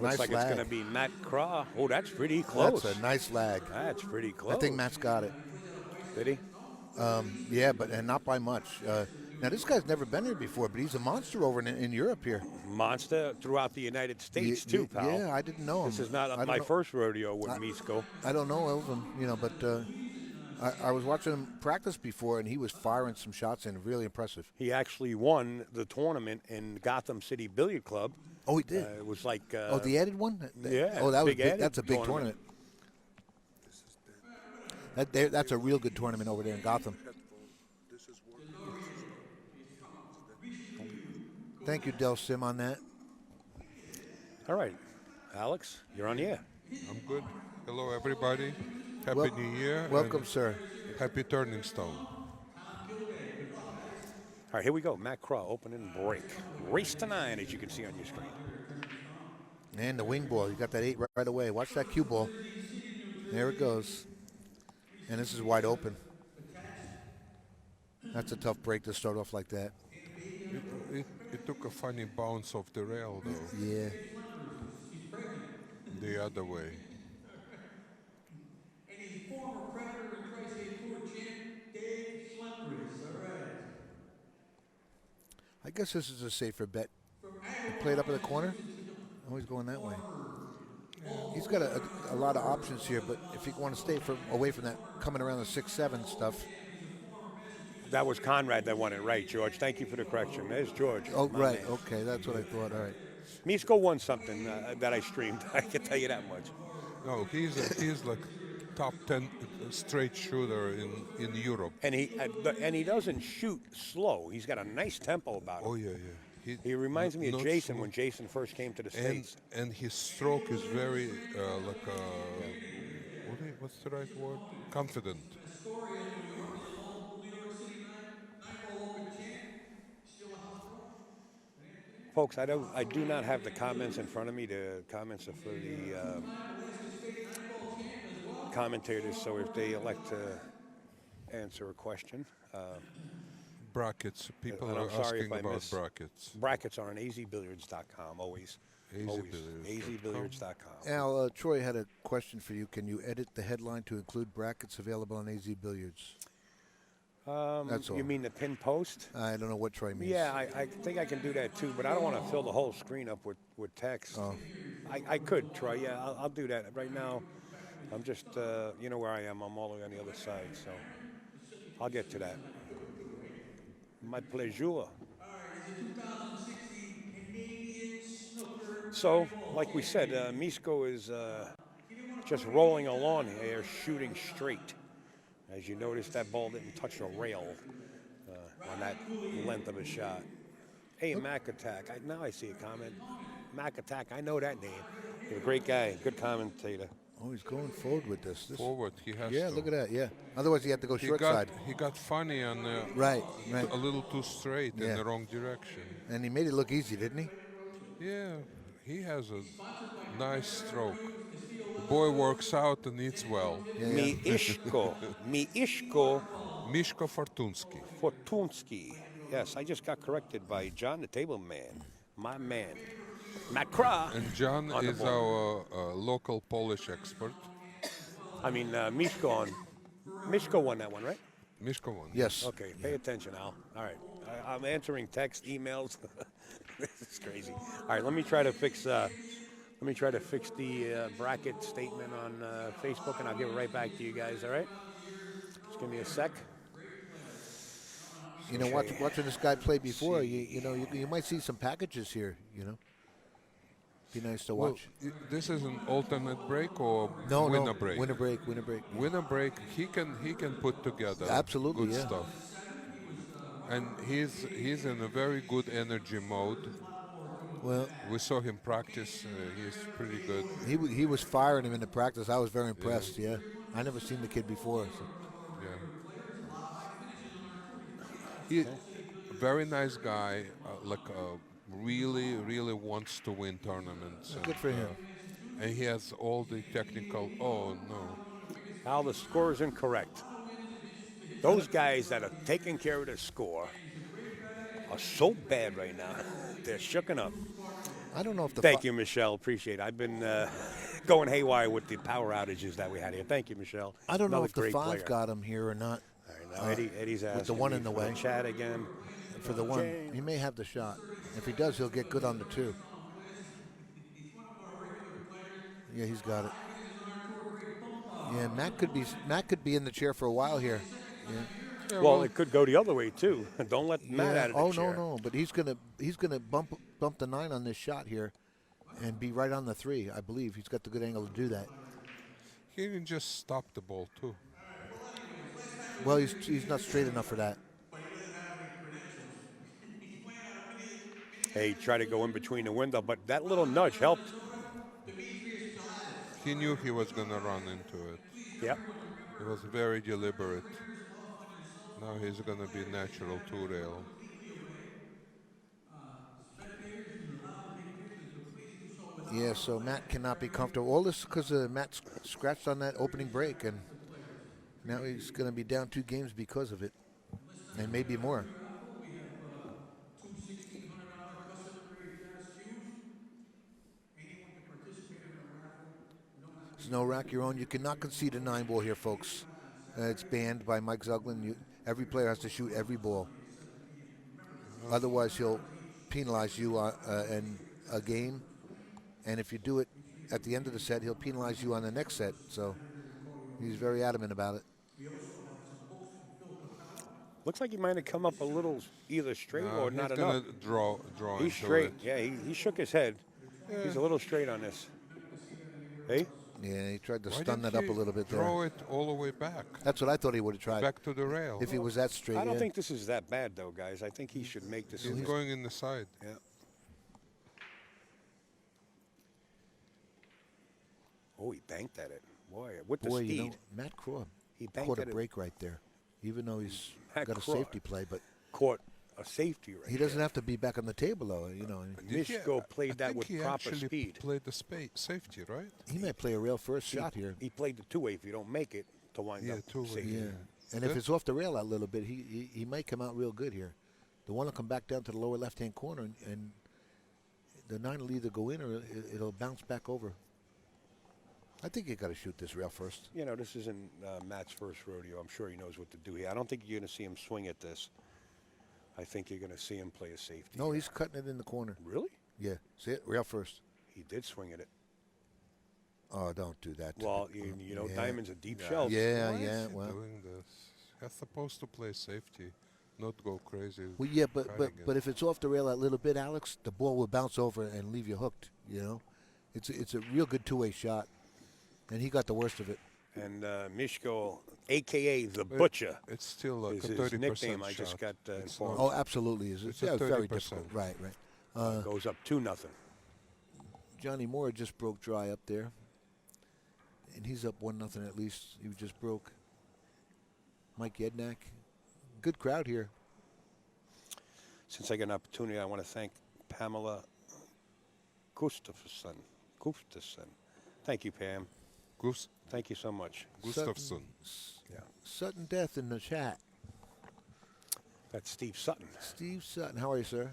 Looks like it's going to be Matt Krah. Oh, that's pretty close. That's a nice lag. That's pretty close. I think Matt's got it. Did he? Yeah, and not by much. Now, this guy's never been here before, but he's a monster over in Europe here. Monster throughout the United States, too, pal. Yeah, I didn't know him. This is not my first rodeo with Mieszko. I don't know of him, but I was watching him practice before, and he was firing some shots in, really impressive. He actually won the tournament in Gotham City Billiard Club. Oh, he did? It was like... the added one? Yeah. Oh, that was big. That's a big tournament. That's a real good tournament over there in Gotham. Thank you, Del Sim, on that. All right. Alex, you're on the air. I'm good. Hello, everybody. Happy New Year. Welcome, sir. Happy Turning Stone. All right, here we go. Matt Krah, opening break. Race to 9, as you can see on your screen. And the wing ball. You got that 8 right away. Watch that cue ball. There it goes. And this is wide open. That's a tough break to start off like that. It took a funny bounce off the rail, though. Yeah. The other way. I guess this is a safer bet. Play it up in the corner. Always going that way. He's got a lot of options here, but if you want to stay away from that coming around the 6-7 stuff. That was Conrad that won it, right, George? Thank you for the correction. There's George. Oh, right. Man. Okay, that's what I thought. All right. Mieszko won something that I streamed. I can tell you that much. No, he's like top 10 straight shooter in Europe. And he doesn't shoot slow. He's got a nice tempo about him. Oh yeah. He reminds me of Jason when Jason first came to the States. And his stroke is very what's the right word? Confident. Folks, I do not have the comments in front of me. The comments are for the commentators, so if they elect to answer a question. Brackets. People are asking about brackets. Brackets are on azbilliards.com, always. azbilliards.com. Al, Troy had a question for you. Can you edit the headline to include brackets available on AZ Billiards? That's all. You mean the pin post? I don't know what Troy means. Yeah, I think I can do that too, but I don't want to fill the whole screen up with text. Oh. I could, Troy. Yeah, I'll do that. Right now, I'm just, you know where I am. I'm all the way on the other side, so I'll get to that. My pleasure. So, like we said, Mieszko is just rolling along here, shooting straight. As you notice, that ball didn't touch a rail on that length of a shot. Hey, Mac Attack. Now I see a comment. Mac Attack, I know that name. You're a great guy, good commentator. Oh, he's going forward with this. Forward, he has to. Yeah, look at that, yeah. Otherwise, he had to go short side. He got funny on right. A little too straight in the wrong direction. And he made it look easy, didn't he? Yeah, he has a nice stroke. The boy works out and eats well. Yeah. Mieszko. Mieszko Fortunski. Fortunski. Yes, I just got corrected by John, the table man. My man. Matt Krah. And John is our local Polish expert. I mean, Mieszko won that one, right? Mieszko won. Yes. Okay, pay attention, Al. All right. I'm answering text, emails. This is crazy. All right, let me try to fix the bracket statement on Facebook, and I'll give it right back to you guys. All right? Just give me a sec. You know, watching this guy play before, you might see some packages here. Be nice to watch. Well, this is an alternate break or no, winner break? Winner break. Winner break. He can put together absolutely good stuff. And he's in a very good energy mode. Well, we saw him practice. He's pretty good. He was firing him in the practice. I was very impressed. Yeah, I never seen the kid before. So. Yeah. He, very nice guy. Really wants to win tournaments. Good for him. And he has all the technical. Oh no! Al, the score is incorrect. Those guys that are taking care of their score are so bad right now. They're shooken up. I don't know if the Thank you, Michelle. Appreciate it. I've been going haywire with the power outages that we had here. Thank you, Michelle. I don't know Another if the great 5 player. got him here or not. All right, now Eddie's asking with the 1 me in the for way. chat again. For the 1, he may have the shot. If he does, he'll get good on the 2. Yeah, he's got it. Yeah, Matt could be in the chair for a while here. Yeah. Yeah, Well, it could go the other way too. Don't let Matt out of the Oh chair. no, but he's gonna bump the 9 on this shot here, and be right on the 3. I believe he's got the good angle to do that. he can just stop the ball too. Well, he's not straight enough for that. Hey, try to go in between the window, but that little nudge helped. He knew he was going to run into it. Yep. He was very deliberate. Now he's going to be natural 2-rail. Yeah, so Matt cannot be comfortable. All this because Matt scratched on that opening break, and now he's going to be down 2 games because of it, and maybe more. There's no rack your own. You cannot concede a 9 ball here, folks. It's banned by Mike Zuglin. Every player has to shoot every ball. Otherwise, he'll penalize you in a game. And if you do it at the end of the set, he'll penalize you on the next set. So he's very adamant about it. Looks like he might have come up a little either straight or not he's enough. going to draw He's into straight. it. Yeah, he shook his head. Yeah. He's a little straight on this. Hey? Yeah, he tried to Why stun didn't that up he a little bit there. Draw it all the way back. That's what I thought he would have tried. Back to the rail. If he was that straight. I don't yeah. think this is that bad, though, guys. I think he should make this. He's going in the side. Yeah. Oh, he banked at it. Boy, with the speed. You know, Matt Krah He banked caught a at it. break right there, even though he's Matt got a Krah safety play. But Caught a safety right he doesn't have to be back on the table, though. You know, Mieszko played I that think with he proper actually speed. played the safety, right? he might play a rail first shot here. He played the 2-way if you don't make it to wind up. two-way. safety. Yeah, and if it's off the rail a little bit, he might come out real good here. The 1 will come back down to the lower left-hand corner, and the 9 will either go in or it'll bounce back over. I think you got to shoot this rail first. You know, this isn't Matt's first rodeo. I'm sure he knows what to do here. I don't think you're going to see him swing at this. I think you're going to see him play a safety. No, he's cutting it in the corner. Really? Yeah, see it? Rail first. He did swing at it. Oh, don't do that. Well, you know, Yeah. Diamond's a deep shelf. Yeah, Why yeah. is he Well, doing this? He's supposed to play safety, not go crazy. well, yeah, but cutting it. but if it's off the rail a little bit, Alex, the ball will bounce over and leave you hooked. You know, it's a real good 2-way shot, and he got the worst of it. And Mieszko, a.k.a. the Butcher, It's still like is a his 30% nickname. I shot. just got It's informed. Oh, absolutely. It's a very 30%. difficult. Right, right. Goes up 2-0. Johnny Moore just broke dry up there, and he's up 1-0 at least. He just broke. Mike Yednak, good crowd here. Since I got an opportunity, I want to thank Pamela Gustafsson. Thank you, Pam. Thank you so much. Gustafsson. Yeah. Sutton Death in the chat. That's Steve Sutton. Steve Sutton, how are you, sir?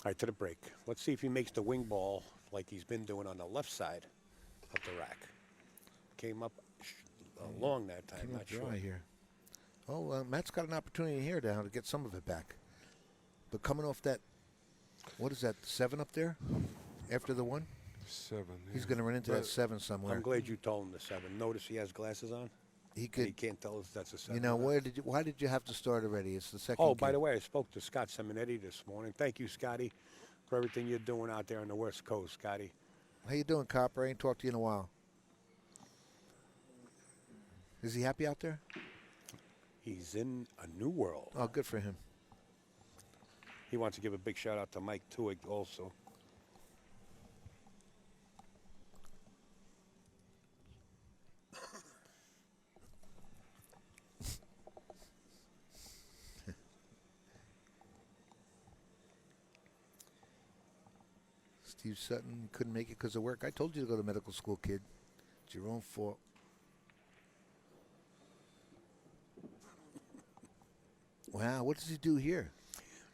All right, to the break. Let's see if he makes the wing ball like he's been doing on the left side of the rack. Came up long that time, Came not up sure. dry here. Oh, Matt's got an opportunity here now to get some of it back. But coming off that, what is that, 7 up there after the 1? 7. He's yeah. going to run into that 7 somewhere. I'm glad you told him the 7. Notice he has glasses on. He He could. can't tell us that's a 7. You know, why did you have to start already? It's the second. Oh, by game. the way, I spoke to Scott Simonetti this morning. Thank you, Scotty, for everything you're doing out there on the West Coast, Scotty. How you doing, Copper? I ain't talked to you in a while. Is he happy out there? He's in a new world. Oh, good for him. He wants to give a big shout out to Mike Tuig also. Steve Sutton couldn't make it because of work. I told you to go to medical school, kid. It's your own fault. Wow, what does he do here?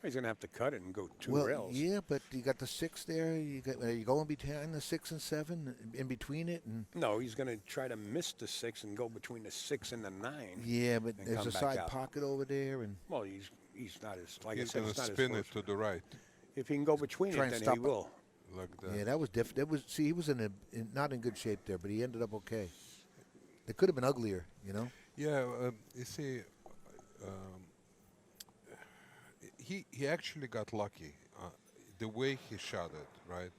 He's going to have to cut it and go two Well, rails. yeah, but you got the 6 there. You got you go in between the 6 and 7, in between it, and No, he's going to try to miss the 6 and go between the 6 and the 9. yeah, but And there's come a back side out. pocket over there, and Well, he's not as, like He's I said, going it's to not his spin it first. to the right, If he can go between Try it, and then stop he it. will. like that. yeah, that was different. That was he was not in good shape there, but he ended up okay. It could have been uglier, you know. Yeah, you see, he actually got lucky. The way he shot it, right?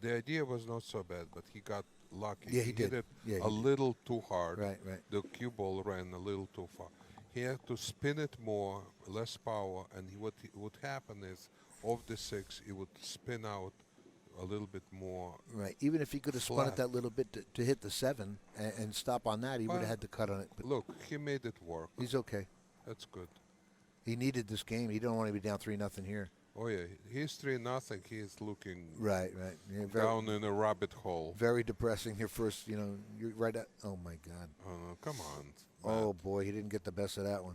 The idea was not so bad, but he got lucky. Yeah, he did. Hit it Yeah, he a did. little too hard. Right, right. The cue ball ran a little too far. He had to spin it more, less power, and what would happen is, of the 6, it would spin out a little bit more. Right. Even if he could have spun it Flat. that little bit to hit the 7 and stop on that, he would Well, have had to cut on it. But Look, he made it work. he's okay. That's good. He needed this game. He don't want to be down 3-0 here. Oh yeah, he's 3-0. He's looking Right, right. Yeah, very, down in a rabbit hole. very depressing. Your first, you're right at. Oh my God. Come on. Oh boy, he didn't get the best of that one.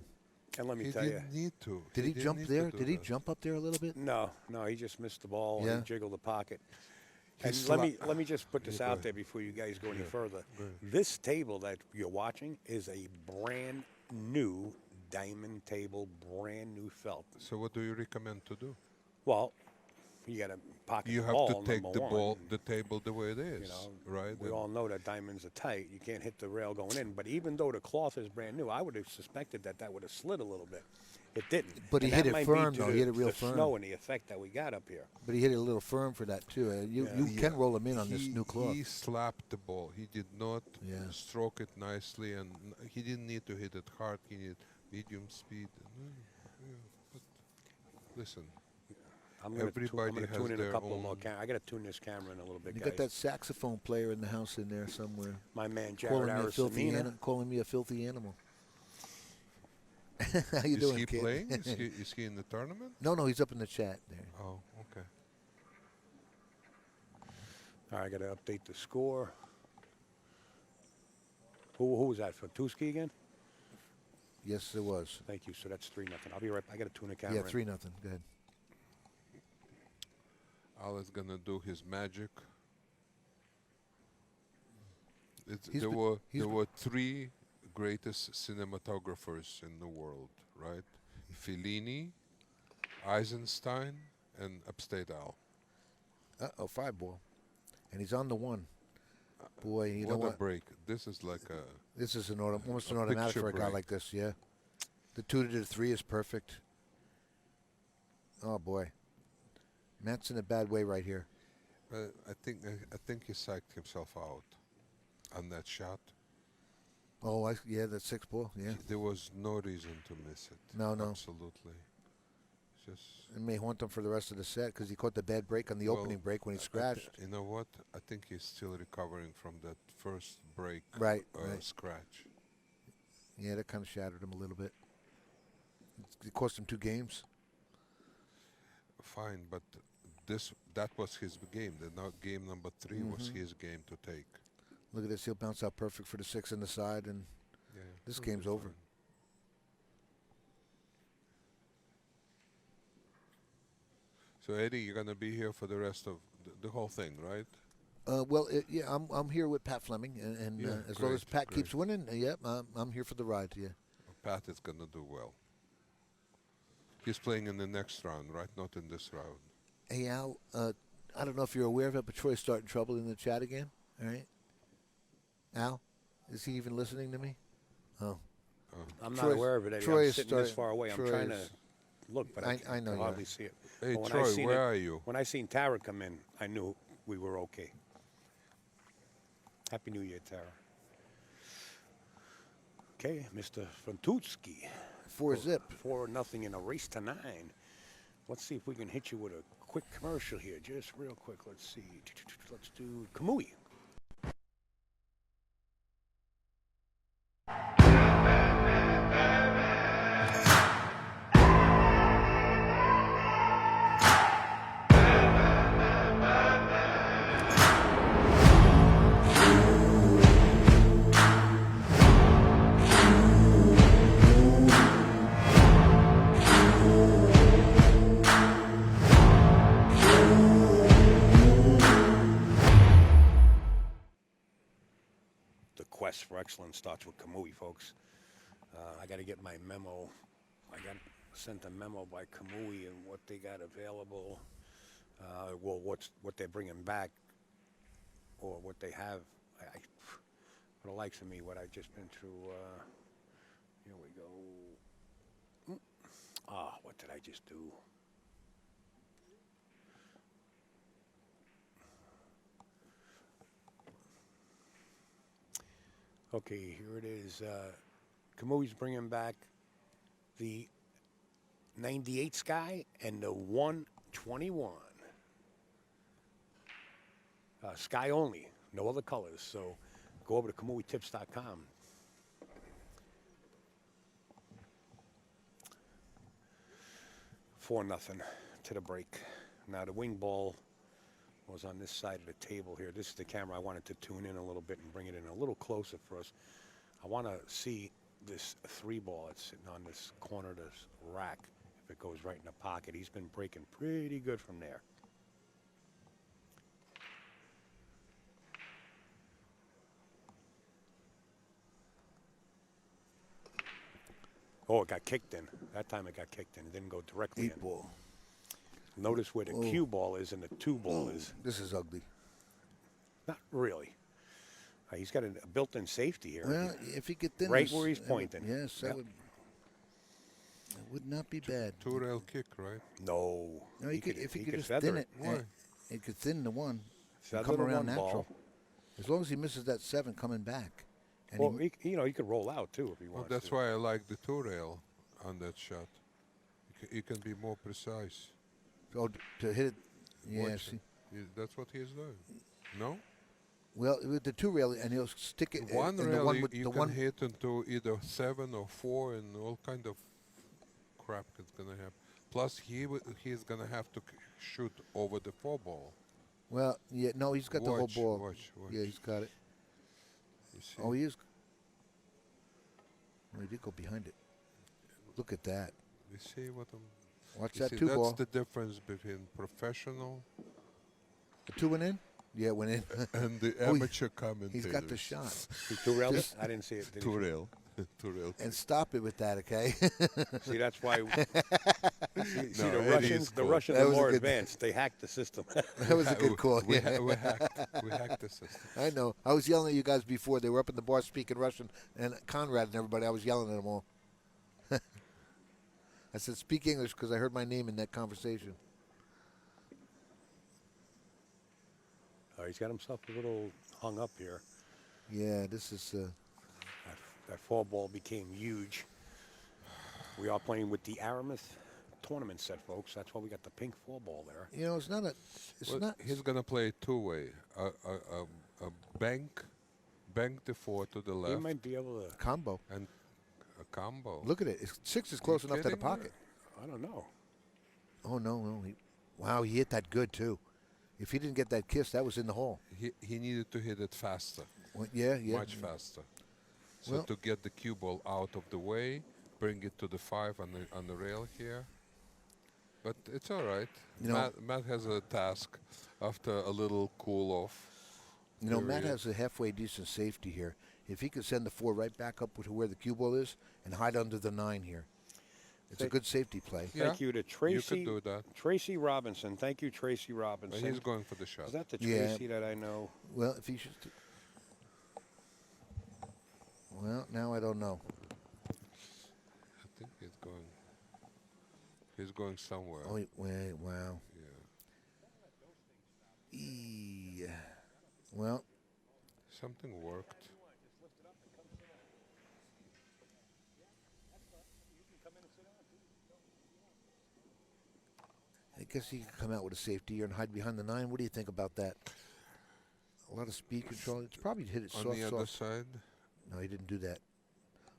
And let me He tell you, didn't need to. Did he didn't jump need there? to do Did he that. jump up there a little bit? no, he just missed the ball Yeah. and jiggled the pocket. He And sla- let me just put this Yeah, go out ahead. there before you guys go any further. go ahead. This table that you're watching is a brand new diamond table, brand new felt. So what do you recommend to do? Well, you got to pocket You the have ball. to take number the one. ball, the table the way it is, You know, right? we And all know that diamonds are tight. You can't hit the rail going in. But even though the cloth is brand new, I would have suspected that would have slid a little bit. It didn't. But he And hit that it might firm, be to though. He the- hit it real the firm. snow and the effect that we got up here. But he hit it a little firm for that too. You Yeah. can roll him in on this he, new cloth. He slapped the ball. He did not Yeah. stroke it nicely, and he didn't need to hit it hard. He needed medium speed. Yeah, but listen, I'm going Everybody to has tune in a their couple more own- cameras. I got to tune this camera in a little bit, You guys. got that saxophone player in the house in there somewhere, My man Jared calling me a filthy animal. How you is doing, he kid? playing? Is he in the tournament? No, he's up in the chat there. Oh, okay. All right, I got to update the score. Who was that? Fortunski again? Yes, it was. Thank you. So that's 3-0. I'll be right. I got to tune the camera. Yeah, in. 3-0. Go ahead. Al is gonna do his magic. He's There been- were 3 greatest cinematographers in the world, right? Fellini, Eisenstein, and Upstate Al. 5 ball, and he's on the 1. Boy, you know What a what? break! This is like a This is almost an a automatic picture for a guy break. like this. Yeah, the 2 to the 3 is perfect. Oh boy, Matt's in a bad way right here. I think he psyched himself out on that shot. Oh, yeah, that 6 ball. Yeah, There was no reason to miss it. No. Absolutely. Just it may haunt him for the rest of the set because he caught the bad break on the Well, opening break when he I thi- scratched. you know what? I think he's still recovering from that first break. Right. Scratch. Yeah, that kind of shattered him a little bit. It cost him 2 games. Fine, but that was his game. Game number 3 was Mm-hmm. his game to take. Look at this. He'll bounce out perfect for the 6 in the side, and Yeah, this he'll be game's over. fine. So Eddie, you're gonna be here for the rest of the whole thing, right? Well, yeah, I'm here with Pat Fleming, and Yeah, as long as great, Pat great. keeps winning, yep, I'm here for the ride. Yeah. Pat is gonna do well. He's playing in the next round, right? Not in this round. Hey Al, I don't know if you're aware of it, but Troy's starting trouble in the chat again. All right. Al, is he even listening to me? Oh, I'm not Troy's- aware of it, Eddie. Troy I'm is sitting this starting- far away. I'm Troy trying to is- look, but I can know you hardly are. see it. Hey But when I Troy, seen where it- are you? When I seen Tara come in, I knew we were okay. Happy New Year, Tara. Okay, Mr. Fortunski. 4-zip. 4-0 in a race to 9. Let's see if we can hit you with a quick commercial here, just real quick. Let's see. Let's do Kamui. quest for excellence starts with Kamui, folks. I got to get my memo. I got sent a memo by Kamui and what they got available. Well, what they're bringing back, or what they have. For the likes of me, what I've just been through. Here we go. What did I just do? Okay, here it is. Kamui's bringing back the 98 Sky and the 121. Sky only, no other colors. So go over to KamuiTips.com. For nothing to the break. Now the wing ball was on this side of the table here. This is the camera I wanted to tune in a little bit and bring it in a little closer for us. I want to see this 3-ball that's sitting on this corner of this rack. If it goes right in the pocket, he's been breaking pretty good from there. Oh, it got kicked in. That time it got kicked in. It didn't go directly 8-ball. in. Notice where the cue ball is and the 2-ball is. This is ugly. Not really. He's got a built-in safety here. Well, if he could thin right this, where he's pointing. Yes, that would not be bad. Two-rail kick, right? No. No, he could, if he could just feather thin it. Why? He could thin the one. Feather Come the around one natural. ball. As long as he misses that 7 coming back. And Well, he could roll out too if he Well, wants that's to. why I like the two-rail on that shot. You can be more precise. to hit it. Yeah, Watch see. That's what he's doing. No? Well, with the 2-rail, and he'll stick it. One and rail, the one with you the can one. hit into either 7 or 4 and all kind of crap that's going to happen. Plus, he's going to have to shoot over the 4-ball. Well, yeah, no, he's got the whole ball. Watch. Yeah, he's got it. You see? Oh, he is. Oh, he did go behind it. Look at that. You see what I'm... Watch you that see, 2-ball. That's the difference between professional The 2 went in? Yeah, it went in. and the Oh, amateur commentators. He's got the shot. He two-railed it? I didn't see it. Did he? Two-rail. Two-rail. And stop it with that, okay? See, that's why. see No, the Eddie Russians. is The cool. Russians That are was a more good- advanced. They hacked the system. That was a good call. We, Yeah. we hacked the system. I know. I was yelling at you guys before. They were up in the bar speaking Russian, and Conrad and everybody, I was yelling at them all. I said, speak English, because I heard my name in that conversation. He's got himself a little hung up here. Yeah, this is... That 4-ball became huge. We are playing with the Aramis tournament set, folks. That's why we got the pink 4-ball there. you know, it's not a... It's Well, not... he's going to play two-way. A bank the 4 to the He left, might be able to. Combo. and a combo. Look at it. 6 is close enough to the kidding? pocket. I don't know. Oh, no. Wow, he hit that good, too. If he didn't get that kiss, that was in the hole. He needed to hit it faster, Well, yeah. much faster. So Well- to get the cue ball out of the way, bring it to the 5 on the rail here. But it's all right. You know- Matt has a task after a little cool off. You know, Matt period. has a halfway decent safety here. If he could send the 4 right back up to where the cue ball is and hide under the 9 here, it's a good safety play. Yeah, Thank you to Tracy. You could do that. Tracy Robinson. Thank you, Tracy But Robinson. he's going for the shot. Is that the Yeah. Tracy that I know? Well, if he should... Well, now I don't know. I think he's going somewhere. Oh, wait, wow. Yeah. Well, Something worked. I guess he could come out with a safety here and hide behind the 9. What do you think about that? A lot of speed control. It's probably hit it On soft, the other soft. side. No, he didn't do that.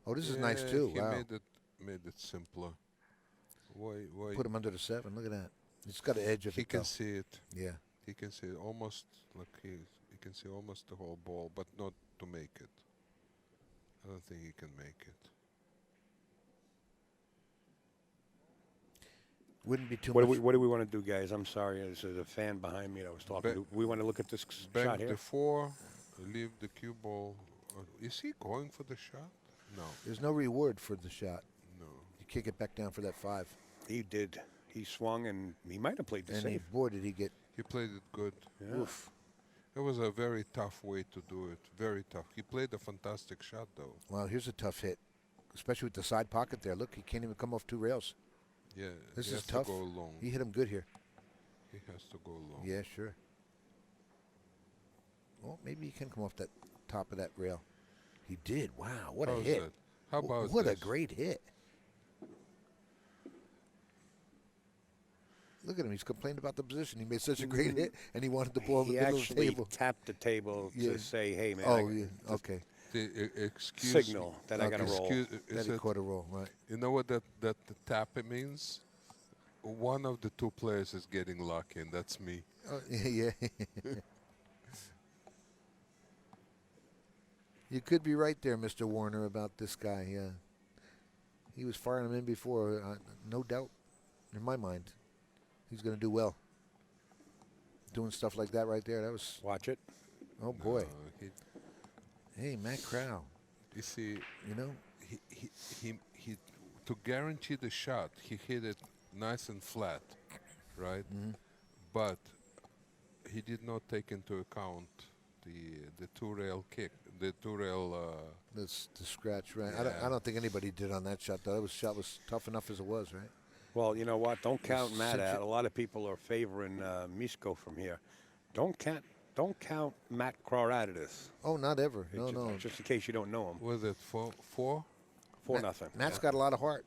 Oh, this is nice, too. He Wow. made it simpler. Why? Put him under the 7. Look at that. He's got an edge of He it, can though. see it. Yeah. He can see it almost like he can see almost the whole ball, but not to make it. I don't think he can make it. Wouldn't be too What much. do we want to do, guys? I'm sorry. There's a fan behind me that was talking. Ba- We want to look at this shot Bank here. the 4, leave the cue ball Is he going for the shot? No. There's no reward for the shot. No. You can't get back down for that 5. He did. He swung, and he might have played the And safe. boy, did he get. He played it good. Yeah. Oof. It was a very tough way to do it. Very tough. He played a fantastic shot, though. Well, here's a tough hit, especially with the side pocket there. Look, he can't even come off 2 rails. Yeah. This he is has tough. to go long. He hit him good here. He has to go long. Yeah, sure. Well, maybe he can come off that top of that rail. He did. Wow, what a How's hit. that? How about What a this? great hit. Look at him. He's complaining about the position. He made such a great hit, and he wanted the ball in the He middle of the actually table. tapped the table Yeah. to say, "Hey, man, Oh, yeah. Okay. Excuse signal that I got to Okay. roll." Excuse, Then is he it, caught a roll, right? you know what that the tap means? One of the 2 players is getting lucky, and that's me. Oh, yeah. You could be right there, Mr. Warner, about this guy. Yeah. He was firing him in before, no doubt, in my mind. He's going to do well. Doing stuff like that right there, that was, Watch it. oh boy. He, Hey, Matt Krah, you see, you know, he to guarantee the shot, he hit it nice and flat, right? But he did not take into account the 2-rail kick, the 2-rail. that's the scratch, right? Yeah. I don't think anybody did on that shot, though. That shot was tough enough as it was, right? Well, you know what? Don't count Matt cinch out. it. A lot of people are favoring Mieszko from here. Don't count Matt Krah out of this. Oh, not ever. No, just, no. Just in case you don't know him. Was it 4? 4-0. Matt's got a lot of heart.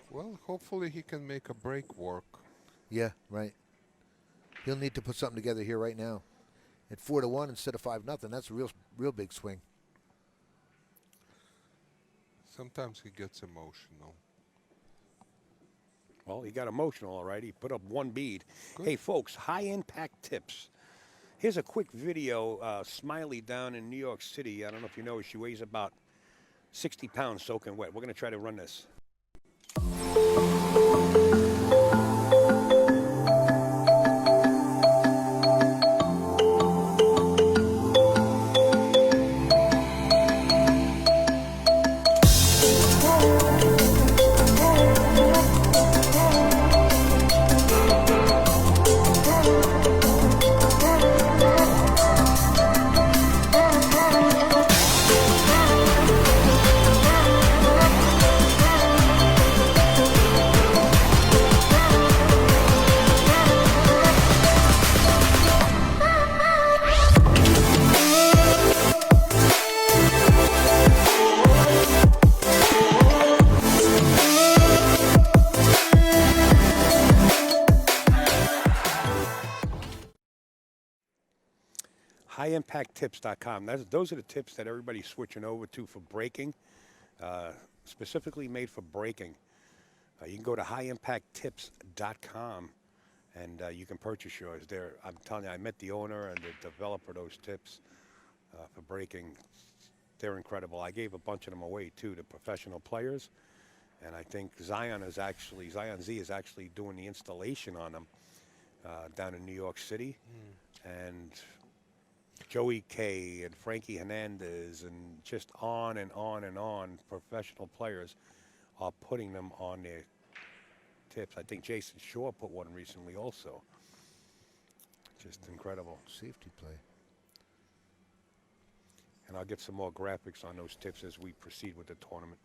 Well, hopefully he can make a break work. Yeah, right. He'll need to put something together here right now. At 4-1 instead of 5-0. That's a real big swing. Sometimes he gets emotional. Well, he got emotional, all right. He put up 1 bead. Good. Hey, folks, high-impact tips. Here's a quick video. Smiley down in New York City. I don't know if you know, she weighs about 60 pounds soaking wet. We're going to try to run this. HighImpactTips.com. Those are the tips that everybody's switching over to for braking, specifically made for braking. You can go to HighImpactTips.com and you can purchase yours. I'm telling you, I met the owner and the developer of those tips for braking. They're incredible. I gave a bunch of them away too to professional players, and I think Zion Z is actually doing the installation on them down in New York City, and Joey K and Frankie Hernandez and just on and on and on. Professional players are putting them on their tips. I think Jason Shaw put one recently also. Just incredible. Safety play. And I'll get some more graphics on those tips as we proceed with the tournament.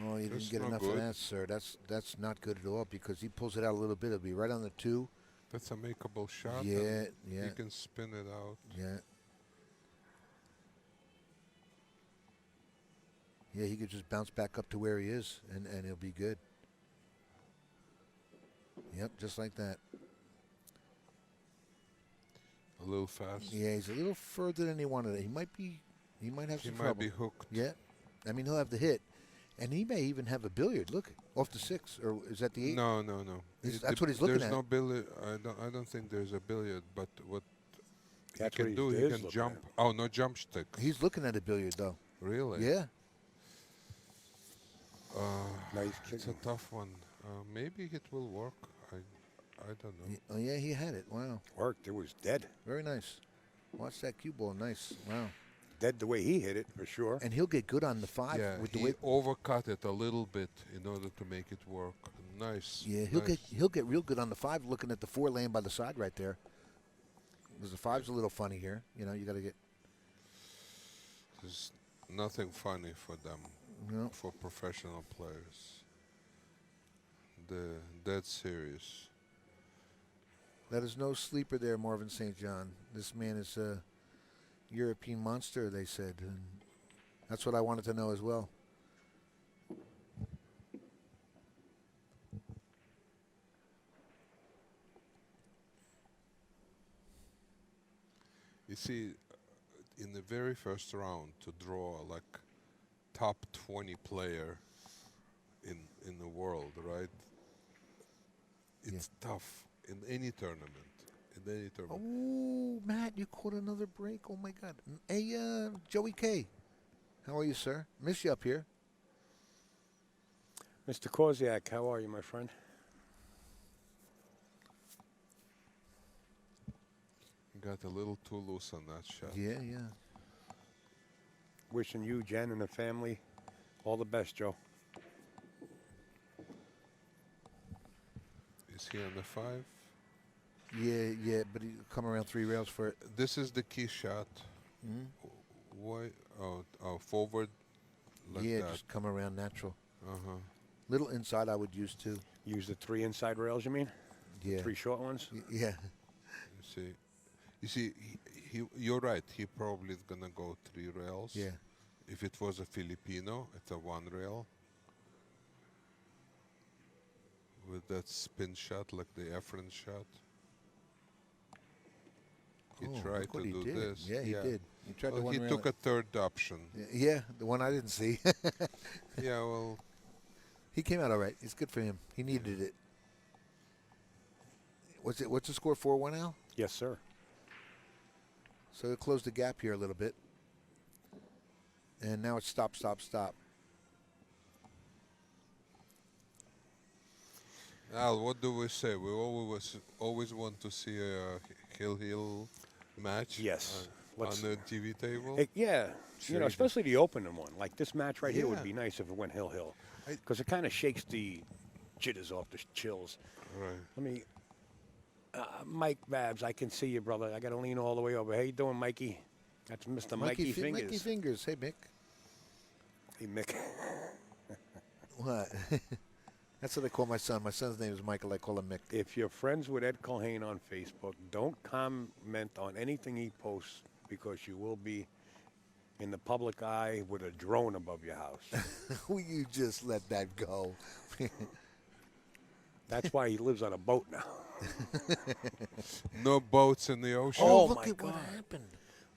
Oh, you That's didn't get not enough of good. that, sir. That's not good at all because he pulls it out a little bit. It'll be right on the 2. That's a makeable shot. Yeah, and yeah. You can spin it out. Yeah. Yeah, he could just bounce back up to where he is, and he'll be good. Yep, just like that. A little fast. Yeah, he's a little further than he wanted. He might have He some might trouble. be hooked. Yeah, I mean he'll have the hit, and he may even have a billiard. Look, off the 6, or is that the 8? No. That's what he's looking there's at. no billiard. I don't think there's a billiard. But what That's he what can do. He is can looking jump. at. Oh, no jump stick. He's looking at a billiard, though. Really? Yeah. Nice It's kick. a tough one. Maybe it will work. I don't know. Oh, yeah, he had it. Wow. Worked. It was dead. Very nice. Watch that cue ball. Nice. Wow. Dead the way he hit it, for sure. And he'll get good on the 5 Yeah, with the he way. overcut it a little bit in order to make it work. Nice. Yeah, nice. he'll get real good on the 5. Looking at the 4 laying by the side right there. Because the 5's a little funny here. You know, you got to get. There's nothing funny for them, No. for professional players. They're dead serious. That is no sleeper there, Marvin St. John. This man is a European monster, they said. And that's what I wanted to know as well. You see, in the very first round, to draw like top 20 player in the world, right? It's tough in any tournament. In any tournament. Oh, Matt, you caught another break. Oh, my God. Hey, Joey K. How are you, sir? Miss you up here. Mr. Koziak, how are you, my friend? Got a little too loose on that shot. Yeah, yeah. Wishing you, Jen, and the family all the best, Joe. Is he on the 5? Yeah, but he come around 3 rails for it. This is the key shot. Why? Oh, forward. Like yeah, that. just come around natural. Uh-huh. Little inside I would use, too. Use the 3 inside rails, you mean? Yeah. 3 short ones? Yeah. You see, you're right. He probably is gonna go 3 rails. Yeah. If it was a Filipino, it's a 1 rail. With that spin shot, like the Efren shot. He tried look what to he do did. this. Yeah, he did. He tried Well, to one he rail took it. a third option. Yeah, the one I didn't see. Yeah, well, He came out all right. It's good for him. He needed it. What's the score, 4-1 now? Yes, sir. So it closed the gap here a little bit. And now it's stop, stop, stop. Al, what do we say? We always want to see a heel match. Yes. On the TV table. Yeah, especially the opening one. Like this match right here would Yeah. be nice if it went hill. Because it kind of shakes the jitters off, the chills. Right. Let me, Mike Babs, I can see you, brother. I got to lean all the way over. How you doing, Mikey? That's Mr. Mikey Fingers. Mikey Fingers. Hey, Mick. Hey, Mick. What? That's what I call my son. My son's name is Michael. I call him Mick. If you're friends with Ed Culhane on Facebook, don't comment on anything he posts because you will be in the public eye with a drone above your house. Will you just let that go? That's why he lives on a boat now. No boats in the ocean. Oh, look my at what God. happened.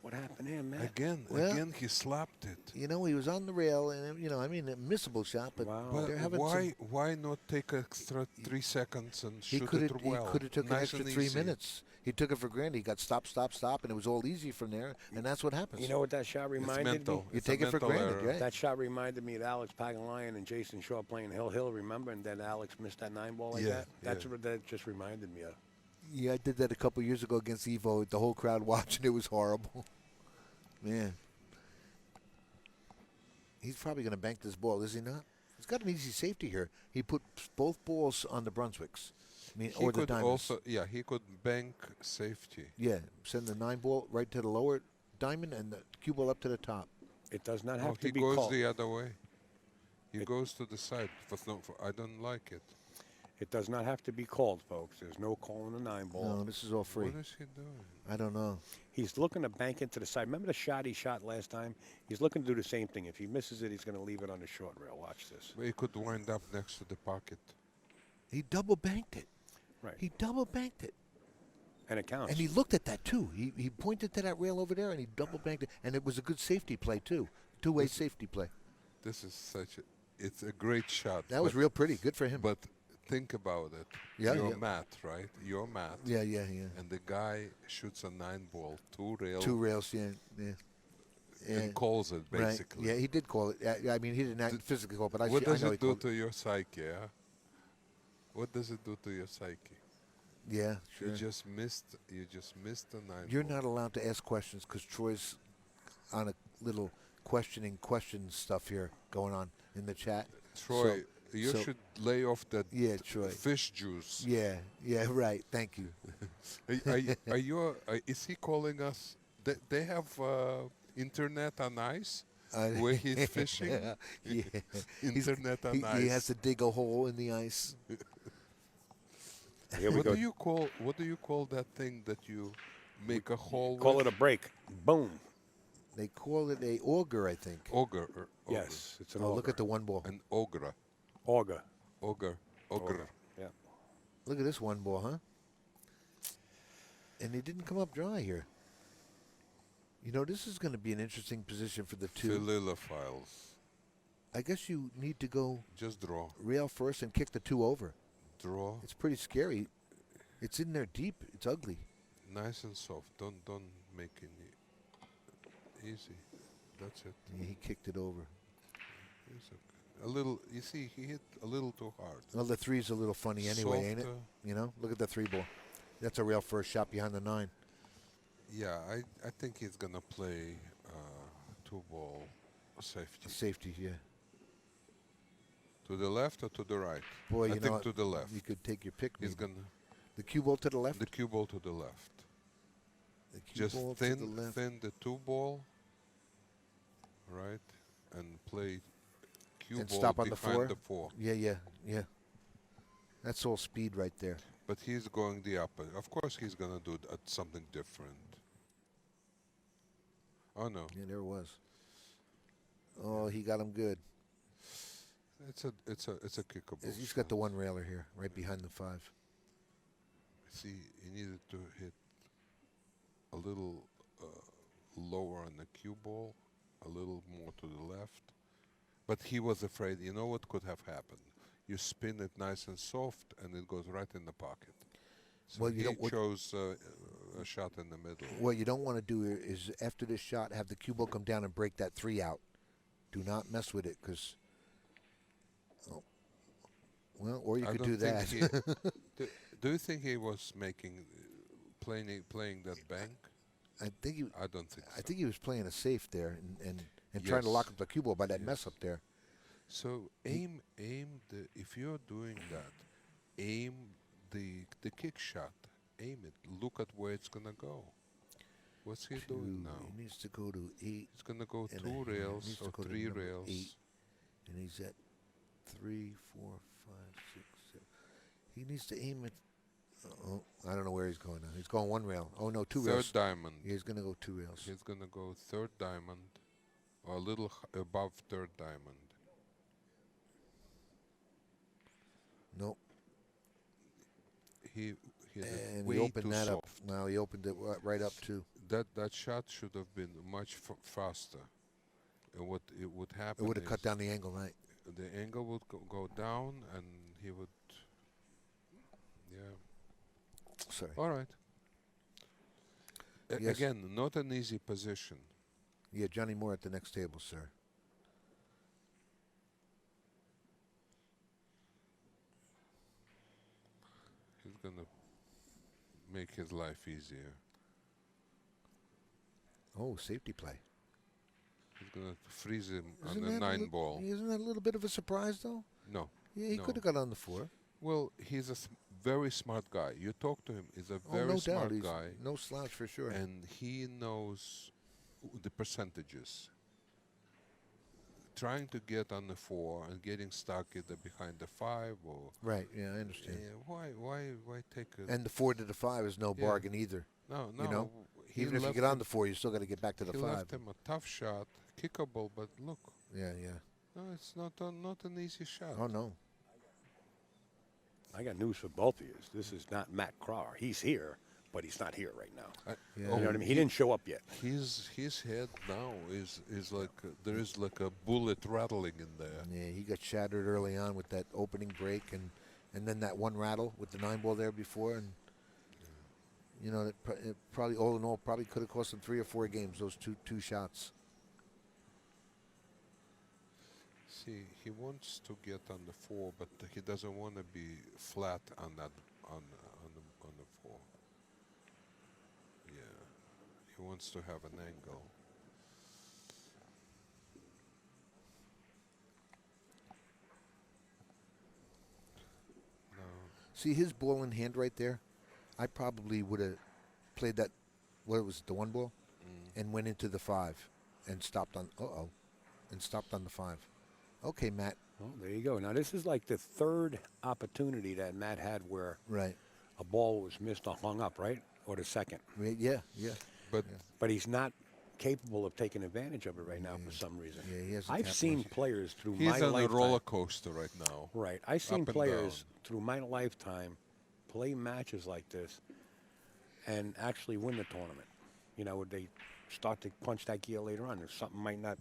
What happened here, man? Again, he slapped it. You know, he was on the rail, and a missable shot, but Wow. But they're having why not take extra 3 seconds and he shoot could it have well? he could have took an Nice extra and 3 easy. minutes. He took it for granted. He got stop, stop, stop, and it was all easy from there. And that's what happens. You know what that shot It's reminded mental. me? You It's a take it for mental granted, error. right? That shot reminded me of Alex Pagulayan and Jason Shaw playing Hill, remember? And then Alex missed that 9-ball like Yeah, that. That's yeah. what that just reminded me of. Yeah, I did that a couple years ago against Evo. The whole crowd watching. It was horrible. Man. He's probably going to bank this ball, is he not? He's got an easy safety here. He put both balls on the Brunswicks. He or the could diamonds. he could bank safety. Yeah, send the 9-ball right to the lower diamond and the cue ball up to the top. It does not have Oh, to he be goes called. the other way. He goes to the side. I don't like it. It does not have to be called, folks. There's no calling the 9-ball. No, this is all free. What is he doing? I don't know. He's looking to bank into the side. Remember the shot he shot last time? He's looking to do the same thing. If he misses it, he's going to leave it on the short rail. Watch this. He could wind up next to the pocket. He double banked it. Right. He double banked it. And it counts. And he looked at that, too. He pointed to that rail over there, and he double banked it. And it was a good safety play, too. Two-way safety play. This is it's a great shot. That was real pretty. Good for him. But think about it. Yeah, Your yeah. mat, right? Your mat. Yeah, yeah. And the guy shoots a 9-ball, 2-rail, 2 rails, yeah. Yeah. and calls it Right. basically. Yeah, he did call it. I mean, he didn't Did- physically call it, but I What I does know he it do called to your psyche? Yeah? What does it do to your psyche? Yeah, sure. You just missed the 9-ball. You're not allowed to ask questions because Troy's on a little question stuff here going on in the chat. Troy, you so- should lay off that Yeah, Troy. fish juice. Yeah, right. Thank you. Is he calling us? They have internet on ice Uh, where he's fishing. Yeah. Internet on ice. He has to dig a hole in the ice. Here we What go. do you call that thing that you make a hole Call with? it a break. Boom. They call it a auger, I think. Ogre. Yes, it's an Oh, auger. look at the one ball. An ogre. auger. Ogre. Yeah. Look at this one ball, huh? And he didn't come up dry here. You know, this is going to be an interesting position for the two. Philophiles. I guess you need to go Just draw. rail first and kick the 2 over. Draw. It's pretty scary. It's in there deep. It's ugly. Nice and soft. Don't make it easy. That's it. Yeah, he kicked it over. It's okay. A little. You see, he hit a little too hard. Well, the 3's a little funny anyway, ain't it? Soft, You know, look at the 3 ball. That's a rail first shot behind the 9. Yeah, I think he's gonna play 2-ball safety. Safety, yeah. To the left or to the right? Boy, I you think know, to the left. you could take your pick. He's maybe. gonna The cue ball to the left. the cue ball to the left. The cue Just ball to thin the left. the 2-ball, right, and play cue And ball stop on the behind 4. the 4. Yeah. That's all speed right there. But he's going the upper. Of course, he's gonna do something different. Oh no, Yeah, there it was. Oh, he got him good. it's a kickable. He's got the shot. 1 railer here, right behind the 5. See, he needed to hit a little lower on the cue ball, a little more to the left. But he was afraid. You know what could have happened? You spin it nice and soft, and it goes right in the pocket. So Well, you he don't- chose a shot in the middle. What you don't want to do is after this shot, have the cue ball come down and break that 3 out. Do not mess with it, because. Well, or you I could don't do that. think do you think he was playing that bank? I think he. I don't think so. I think he was playing a safe there and trying to lock up the cue ball by that mess up there. So if you're doing that, aim the kick shot. Aim it. Look at where it's gonna go. What's he doing now? He needs to go to 8. He's gonna go and 2 he rails needs to or go to 3 number rails. 8, and he's at 3, 4, 5, 6, 7. He needs to aim at. Oh, I don't know where he's going now. He's going 1 rail. Oh no, 2 Third rails. diamond. Yeah, he's going to go 2 rails. He's gonna go 3rd diamond, or a little above 3rd diamond. Nope. He hit it And way he opened too that up. soft. Now he opened it right up too. That shot should have been much faster. And what it would happen It would have cut is down the angle, right? the angle would go down, and he would. Yeah. Sorry. All right. Yes. Again, not an easy position. Yeah, Johnny Moore at the next table, sir. He's gonna make his life easier. Oh, safety play. He's gonna freeze him on Isn't the that 9-ball. Isn't that a little bit of a surprise, though? No. Yeah, he No. could have got on the 4. Well, he's a very smart guy. You talk to him, he's a Oh, very no smart doubt. He's guy. no slouch for sure. And he knows the percentages. Trying to get on the 4 and getting stuck either behind the 5 or right, yeah, I understand. why take a And the 4 to the 5 is no Yeah. bargain either. no you know, he Even if you left get on him- the 4, you still got to get back to the he 5. left him a tough shot, kickable, but look, Yeah. no, it's not an easy shot. Oh, no. I got news for both of you. This is not Matt Krah. He's here, but he's not here right now. Yeah. You know what I mean? He didn't show up yet. His head now is like there is like a bullet rattling in there. Yeah, he got shattered early on with that opening break, and and then that one rattle with the 9-ball there before, and you know, it probably all in all probably could have cost him 3 or 4 games. Those two shots. See, he wants to get on the 4, but he doesn't want to be flat on that on the 4. Yeah, he wants to have an angle. See his ball in hand right there. I probably would have played that. What was it, the 1 ball, and went into the 5, and stopped on. And stopped on the 5. Okay, Matt. Well, there you go. Now, this is like the 3rd opportunity that Matt had where a ball was missed or hung up, right? Or the 2nd. Yeah. But he's not capable of taking advantage of it right now for some reason. Yeah, he has. I've seen players through he's my on lifetime. a roller coaster right now. Right. I've seen Up and players down. through my lifetime play matches like this and actually win the tournament. You know, they start to punch that gear later on. If something might not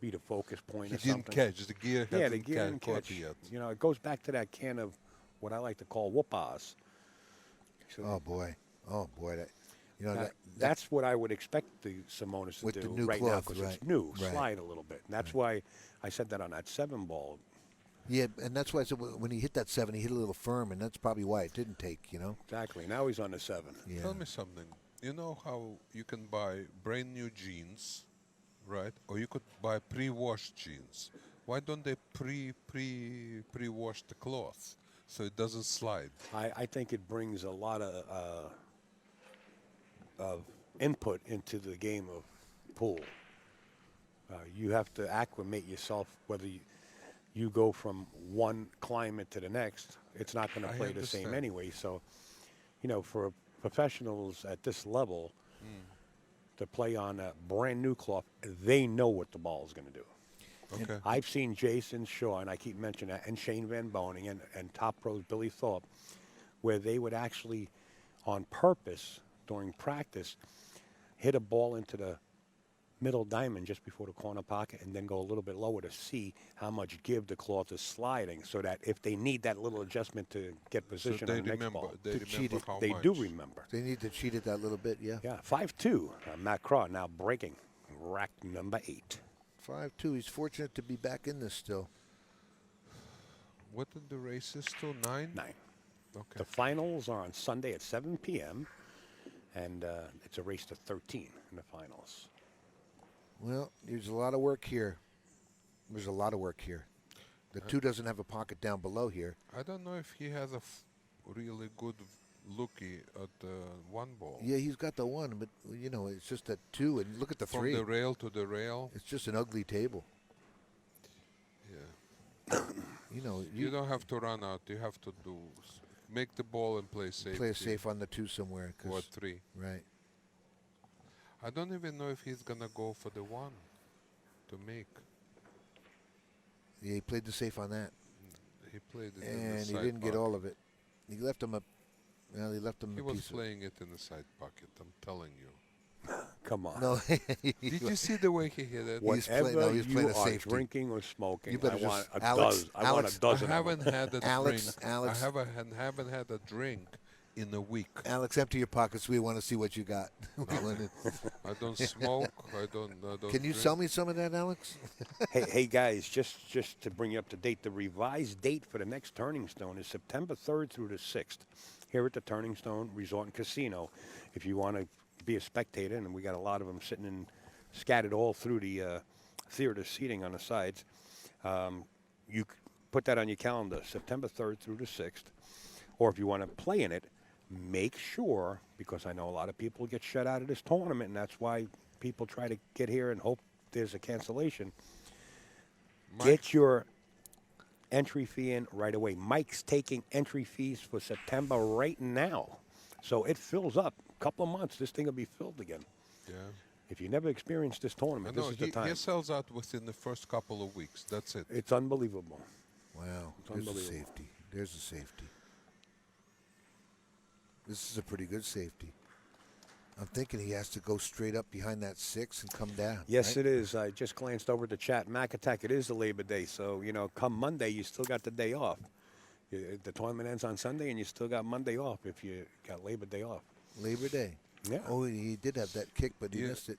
be the focus point He or didn't something. catch. The gear Yeah, the hasn't gear didn't caught catch. yet. You know, it goes back to that can of what I like to call whoop-ahs. So Oh boy. That, you know Now, that. that's what I would expect the Simonis to With do the new right now cloth, because it's right, new, right. slide a little bit. And that's why I said that on that 7-ball. Yeah, and that's why I said when he hit that 7, he hit a little firm, and that's probably why it didn't take. You know. Exactly. Now he's on the 7. Yeah. Tell me something. You know how you can buy brand new jeans, right? Or you could buy pre-washed jeans. Why don't they pre-wash the cloth so it doesn't slide? I think it brings a lot of input into the game of pool. You have to acclimate yourself, whether you go from one climate to the next. It's not going to I play the same understand. anyway. So, you know, for professionals at this level to play on a brand new cloth, they know what the ball is going to do. Okay. I've seen Jason Shaw, and I keep mentioning that, and Shane Van Boning, and top pros Billy Thorpe, where they would actually, on purpose, during practice, hit a ball into the middle diamond just before the corner pocket and then go a little bit lower to see how much give the cloth is sliding so that if they need that little adjustment to get position they on the next remember. ball, They cheat remember it. how they much. do remember. They need to cheat it that little bit. Yeah. Yeah, 5-2. Matt Krah now breaking rack number 8. 5-2. He's fortunate to be back in this still. What did the races to? 9? 9. Okay. The finals are on Sunday at 7 p.m., and it's a race to 13 in the finals. Well, there's a lot of work here. There's a lot of work here. The 2 doesn't have a pocket down below here. I don't know if he has a really good looky at the 1 ball. Yeah, he's got the 1, but you know, it's just that 2, and look at the From 3. the rail to the rail. It's just an ugly table. Yeah. You know, You don't have to run out. You have to make the ball and play safe. play it safe on the 2 somewhere. Or 3. Right. I don't even know if he's gonna go for the 1 to make. Yeah, he played the safe on that, He played it in the and he side didn't get pocket. all of it. He left him a. Well, he left him He a was piece playing it in the side pocket. I'm telling you. Come on. No. Did you see the way he hit it? What? Whatever he's you playing a are safety. drinking or smoking, You better I want just- a Alex- dozen. I want Alex, a dozen. I of them. haven't had a Alex, drink. Alex. I haven't had a drink in a week. Alex, empty your pockets. We want to see what you got. I don't smoke. I don't. Can you drink. sell me some of that, Alex? Hey guys, just to bring you up to date, the revised date for the next Turning Stone is September 3rd through the 6th here at the Turning Stone Resort and Casino. If you want to be a spectator, and we got a lot of them sitting in, scattered all through the theater seating on the sides, you put that on your calendar, September 3rd through the 6th. Or if you want to play in it, make sure, because I know a lot of people get shut out of this tournament, and that's why people try to get here and hope there's a cancellation. Get your entry fee in right away. Mike's taking entry fees for September right now. So it fills up. A couple of months, this thing will be filled again. Yeah. If you never experienced this I tournament, know. this is the time. He sells out within the first couple of weeks. That's it. It's unbelievable. Wow. There's a unbelievable. safety. There's a safety. This is a pretty good safety. I'm thinking he has to go straight up behind that 6 and come down. Yes, right? it is. I just glanced over at the chat. Mac Attack, it is the Labor Day. So, you know, come Monday, you still got the day off. The tournament ends on Sunday, and you still got Monday off if you got Labor Day off. Labor Day. Yeah. Oh, he did have that kick, but he Yeah. missed it.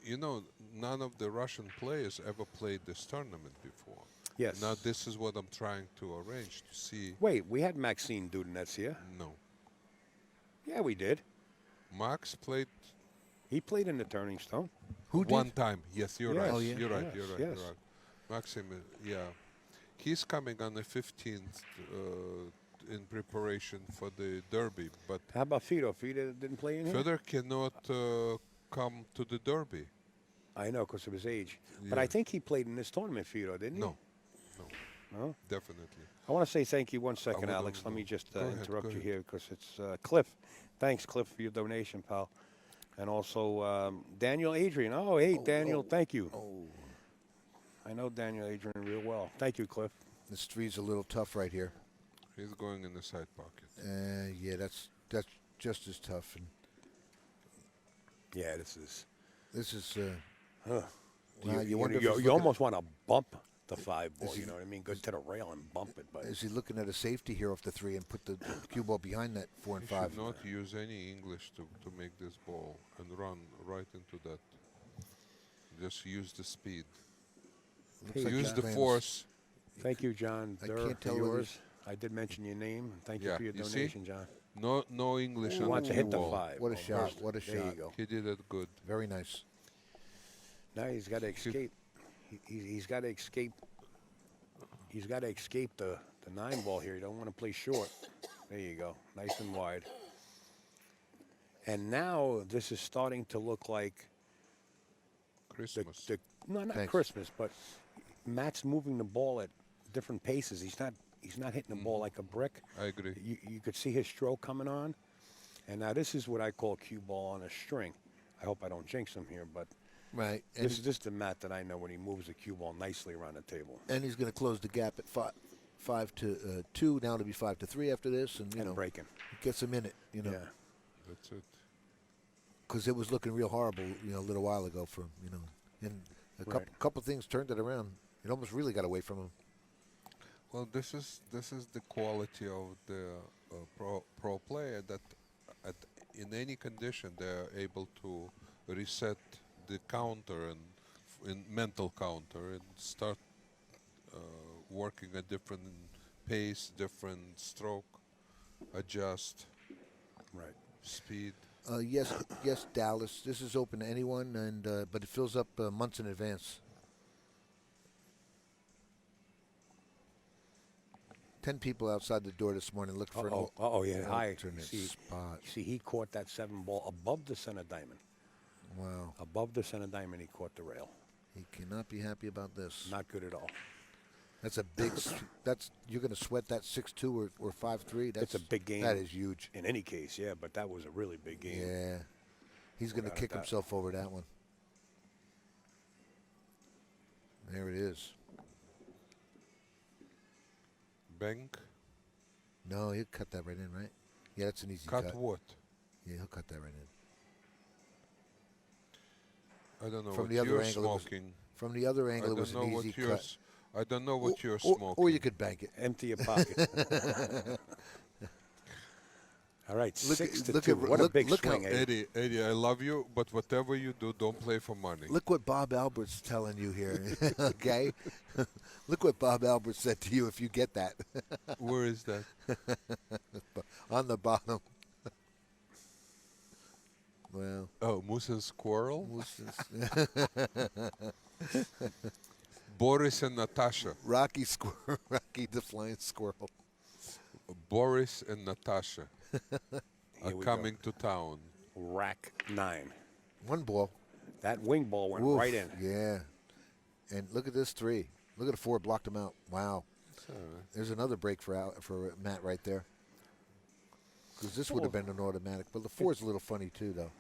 You know, none of the Russian players ever played this tournament before. Yes. Now this is what I'm trying to arrange to see. Wait, we had Maxine Dudenets here. No. Yeah, we did. Max played He played in the Turning Stone. Who did? one time. Yes, you're Yes. right. Oh, yeah. You're right. Yes, You're right. yes. You're right. Maxim, yeah. He's coming on the 15th in preparation for the Derby, but How about Fido? Fido didn't play in here? Federer cannot come to the Derby. I know, because of his age. But Yeah. I think he played in this tournament, Fido, didn't No, he? No? definitely. I want to say thank you 1 second, wouldn't Alex. Let know. me just Go ahead, interrupt go you ahead. here because it's Cliff. Thanks, Cliff, for your donation, pal. And also Daniel Adrian. Oh, hey, Daniel, thank you. Oh, I know Daniel Adrian real well. Thank you, Cliff. this three's a little tough right here. He's going in the side pocket. Yeah, that's just as tough. And Yeah, this is. this is. Huh. Wow, you wonder if you, he's you looking- almost want to bump the 5 ball, Is he- you know what I mean? Go to the rail and bump it. But Is he looking at a safety here off the 3 and put the cue ball behind that 4 and He 5? should not use any English to make this ball and run right into that. Just use the speed. Looks like Use he's the playing force. thank you, John. I Durr, can't tell for whether yours. I did mention your name. Thank you Yeah, for your you see? donation, John. No English He on wants the to cue hit the ball. 5. What a Oh, shot, first. what a There shot. you go. He did it good. Very nice. Now he's got to escape. He's got to escape. He's got to escape the 9 ball here. You don't want to play short. There you go. Nice and wide. And now this is starting to look like Christmas. no, not Thanks. Christmas, but Matt's moving the ball at different paces. He's not hitting the ball like a brick. I agree. You could see his stroke coming on. And now this is what I call cue ball on a string. I hope I don't jinx him here, but Right. And, this is the Matt that I know when he moves the cue ball nicely around the table. and he's going to close the gap at 5 to 2. Now to be 5 to 3 after this, and you And know, breaking. gets him in it. You know, Yeah. That's it. because it was looking real horrible. You know, a little while ago for him. You know, and a Right. couple things turned it around. It almost really got away from him. Well, this is the quality of the pro player that in any condition they are able to reset the counter and in mental counter and start working a different pace, different stroke, adjust Right. speed. Yes, Dallas. This is open to anyone, and but it fills up months in advance. 10 people outside the door this morning looking for Oh, yeah. High. alternate See, spot. he caught that 7 ball above the center diamond. Wow, Above the center diamond, he caught the rail. he cannot be happy about this. Not good at all. That's a big. That's you're going to sweat that 6-2 or 5-3. That's It's a big game. That is huge. In any case, yeah, but that was a really big game. Yeah, he's going to Without a kick doubt. himself over that one. There it is. Bank, No, he'll cut that right in, right? Yeah, that's an easy cut cut. what? Yeah, he'll cut that right in. I don't know From what the other you're angle, it was smoking. From the other I angle, it don't was know an what easy you're cut. I don't know what you're Or smoking. you could bank it. Empty your pocket. All right, Look 6 at- to look 2. at- What a look- big look how- swing, Eddie. Eddie, I love you, but whatever you do, don't play for money. Look what Bob Albert's telling you here, okay? Look what Bob Albert said to you if you get that Where is that? on the bottom. Well, Oh, Moose and Squirrel? Moose is- Boris and Natasha. Rocky Squirrel, Rocky the Flying Squirrel. Boris and Natasha are Here we go. coming to town. Rack 9. One ball. That wing ball went Woof. right in. Yeah. And look at this 3. Look at the 4 blocked him out. Wow. There's another break for Matt right there. Because this would have been an automatic. But the 4 is a little funny too, though.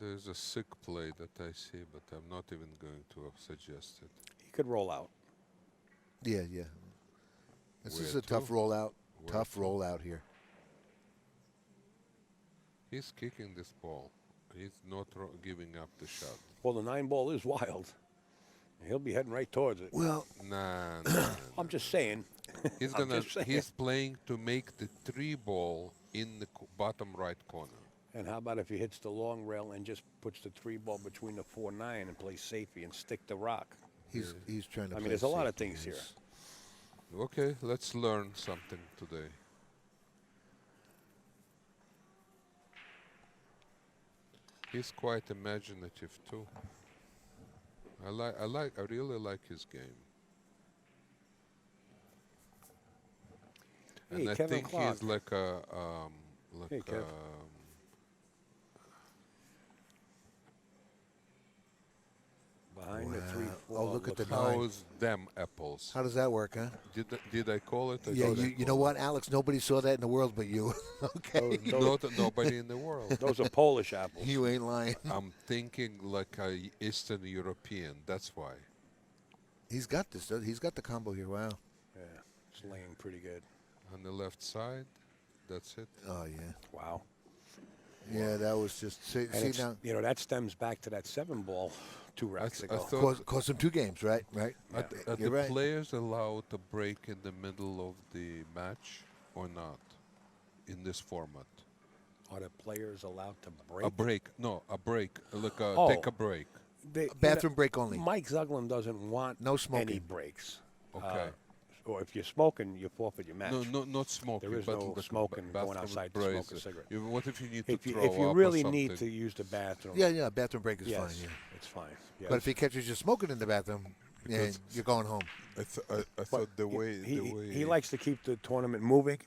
There's a sick play that I see, but I'm not even going to suggest it. He could roll out. Yeah, yeah. This is Where a tough to? rollout. Where Tough to? rollout here. He's kicking this ball. He's not giving up the shot. Well, the 9 ball is wild. He'll be heading right towards it. Well, Nah. I'm just saying, He's I'm gonna. just saying. He's playing to make the 3 ball in the bottom right corner. And how about if he hits the long rail and just puts the 3 ball between the 4-9 and plays safety and stick the rock? He's trying to. I mean, play there's a lot of safety, things here. yes. Okay, let's learn something today. He's quite imaginative too. I really like his game. Hey, And I Kevin think Clark. he's like a Hey, Kev. Behind the Wow. 3-4. Oh, look at the looks nine. how's them apples? How does that work, huh? Did I call it? Yeah, you know what, Alex? Nobody saw that in the world but you. Okay. Nobody in the world. Those are Polish apples. You ain't lying. I'm thinking like a Eastern European. That's why. He's got this. He's got the combo here. Wow. Yeah, it's laying pretty good. On the left side, that's it. Oh yeah. Wow. Yeah, that was just. See And it's, now, that stems back to that 7-ball 2 racks I ago. thought cost him 2 games, right? Right. are You're the right. players allowed to break in the middle of the match or not in this format? Are the players allowed to break? A break? No, a break. Like Oh. take a break. Bathroom break only. Mike Zuglin doesn't want No smoking. any breaks. Okay. Or if you're smoking, you forfeit your match. No, not smoking. There is but no like smoking going bathroom outside to breaks. smoke a cigarette. What if you need to If you, throw if you up really or need something? to use the bathroom, Yeah, bathroom break is yes, fine. Yeah. it's fine. Yes. But if he catches you smoking in the bathroom, yeah, Because- you're going home. I thought the way he likes to keep the tournament moving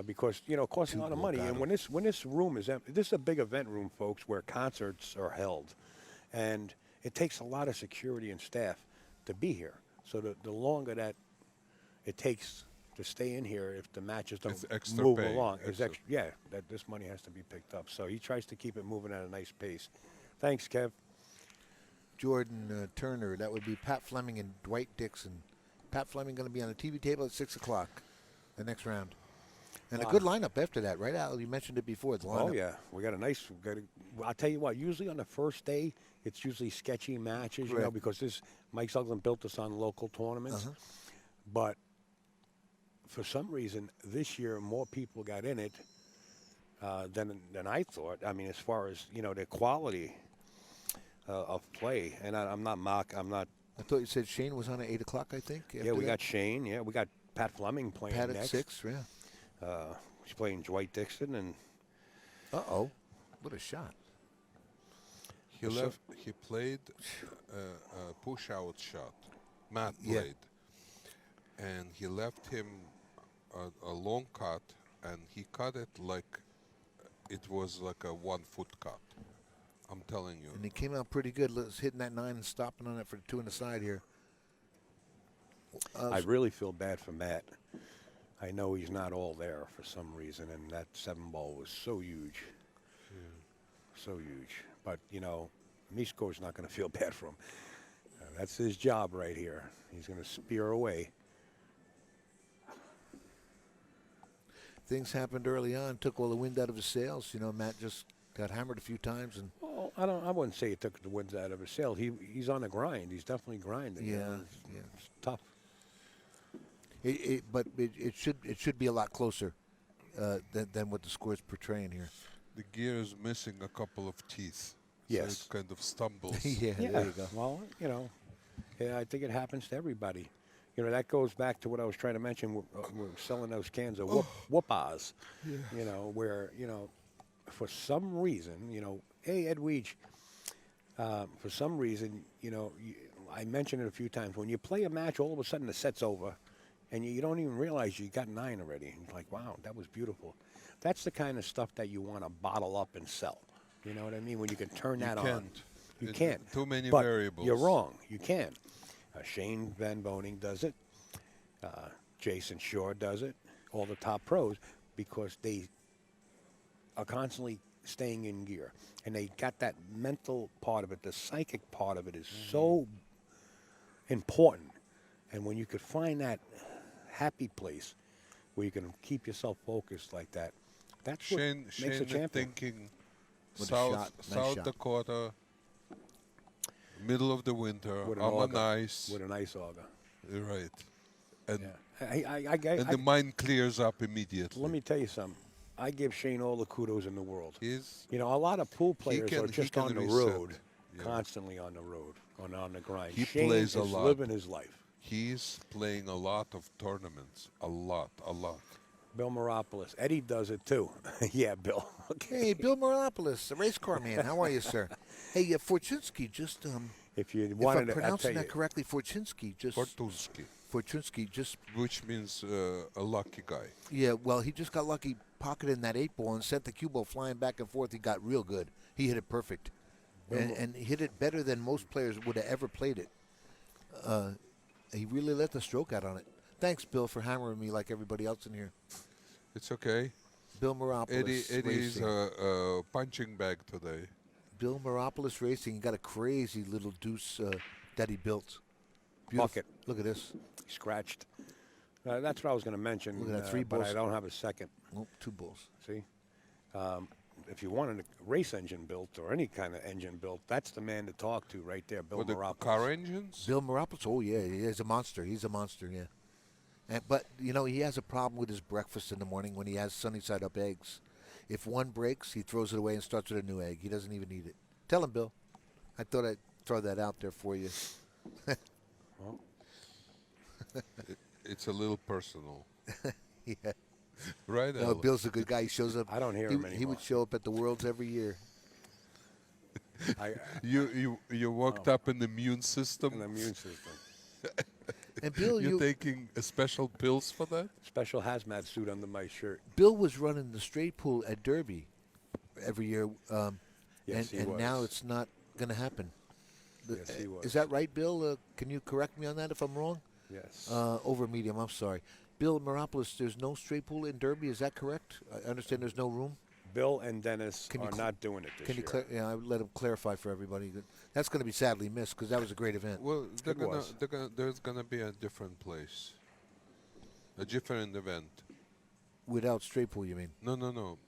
because it costs a lot of money. got And him. when this room is empty, this is a big event room, folks, where concerts are held, and it takes a lot of security and staff to be here. So the longer that it takes to stay in here, if the matches don't It's extra move pay, along, it's extra. extra. Yeah, that this money has to be picked up. So he tries to keep it moving at a nice pace. Thanks, Kev. Jordan Turner. That would be Pat Fleming and Dwight Dixon. Pat Fleming going to be on the TV table at 6 o'clock, the next round. And a good lineup after that, right, Al? You mentioned it before. The lineup. Oh yeah, we got a nice. I'll tell you what. Usually on the first day, it's usually sketchy matches, Correct. because Mike Zuglin built this on local tournaments. But for some reason, this year more people got in it than I thought. I mean, as far as the quality of play, and I'm not I thought you said Shane was on at 8 o'clock, I think. Yeah, we got Shane. Yeah, we got Pat Fleming playing Pat at next. 6, yeah. He's playing Dwight Dixon and. Uh-oh. What a shot. He left. He played a push-out shot. Matt Yeah. played, and he left him a long cut, and he cut it like it was like a 1-foot cut. I'm telling you. And he came out pretty good, hitting that 9 and stopping on it for the 2 on the side here. I really feel bad for Matt. I know he's not all there for some reason, and that 7-ball was so huge. So huge. But, Mieszko's not going to feel bad for him. That's his job right here. He's going to spear away. Things happened early on, took all the wind out of his sails. Matt just got hammered a few times. And Well, I wouldn't say it took the winds out of his sail. He's on the grind. He's definitely grinding. Yeah, It's tough. but it should be a lot closer than what the score's portraying here. The gear is missing a couple of teeth. Yes. So it kind of stumbles. Yeah, there you go. Well, yeah, I think it happens to everybody. That goes back to what I was trying to mention. We're selling those cans of whoop-ahs. Yeah. Where for some reason, hey, Ed Weege, for some reason, I mentioned it a few times. When you play a match, all of a sudden the set's over, and you don't even realize you got 9 already. And it's like, wow, that was beautiful. That's the kind of stuff that you want to bottle up and sell. You know what I mean? When you can turn that on. can't. You It- can't. too many But variables. You're wrong. You can. Shane Van Boning does it. Jason Shore does it. All the top pros, because they are constantly staying in gear. And they got that mental part of it. The psychic part of it is so important. And when you could find that happy place where you can keep yourself focused like that, that's Shane what makes a is champion. thinking What a South, shot. Nice South shot. Dakota, middle of the winter, With an I'm auger. nice. With an ice auger. Right. And Yeah. and the mind clears up immediately. Let me tell you something. I give Shane all the kudos in the world. He's You know, a lot of pool players are just can on the reset. road, Yeah. constantly on the road, on the grind. He Shane plays a is lot. living his life. He's playing a lot of tournaments, a lot. Bill Moropoulos. Eddie does it too. Yeah, Bill. Okay. Hey, Bill Moropoulos, the race car man. How are you, sir? Hey, Fortunski just If you if wanted I'm to, I'll pronouncing tell that you, correctly, Fortunski just Which means a lucky guy. yeah. Well, he just got lucky pocketing that 8-ball and sent the cue ball flying back and forth. He got real good. He hit it perfect, and hit it better than most players would have ever played it. He really let the stroke out on it. Thanks, Bill, for hammering me like everybody else in here. It's okay. Bill Moropoulos Eddie's Racing. a punching bag today. Bill Moropoulos Racing. He got a crazy little deuce that he built. Beautiful. Bucket. Look at this. scratched. That's what I was going to mention. Look at that, 3 but balls. I don't have a second. Nope, 2 bulls. See? If you wanted a race engine built or any kind of engine built, that's the man to talk to right there, Bill With the Moropoulos. car engines? Bill Moropoulos, oh yeah, he's a monster. He's a monster, yeah. But, you know, he has a problem with his breakfast in the morning when he has sunny side up eggs. If one breaks, he throws it away and starts with a new egg. He doesn't even eat it. Tell him, Bill. I thought I'd throw that out there for you. Well, It's a little personal. Yeah. Right, No, Alan? Bill's a good guy. He shows up. I don't hear he, him He anymore. would show up at the Worlds every year. You worked up an immune system? An immune system. And Bill, You're taking special pills for that? Special hazmat suit under my shirt. Bill was running the straight pool at Derby every year, Yes, he and was. now it's not going to happen. Yes, he was. Is that right, Bill? Can you correct me on that if I'm wrong? Yes. Over medium, I'm sorry. Bill Moropoulos, there's no straight pool in Derby, is that correct? I understand there's no room? Bill and Dennis Can you are cl- not doing it this Can you year. yeah, I would let him clarify for everybody. That's going to be sadly missed because that was a great event. Well, was. there's gonna be a different place, a different event. Without straight pool, you mean? No.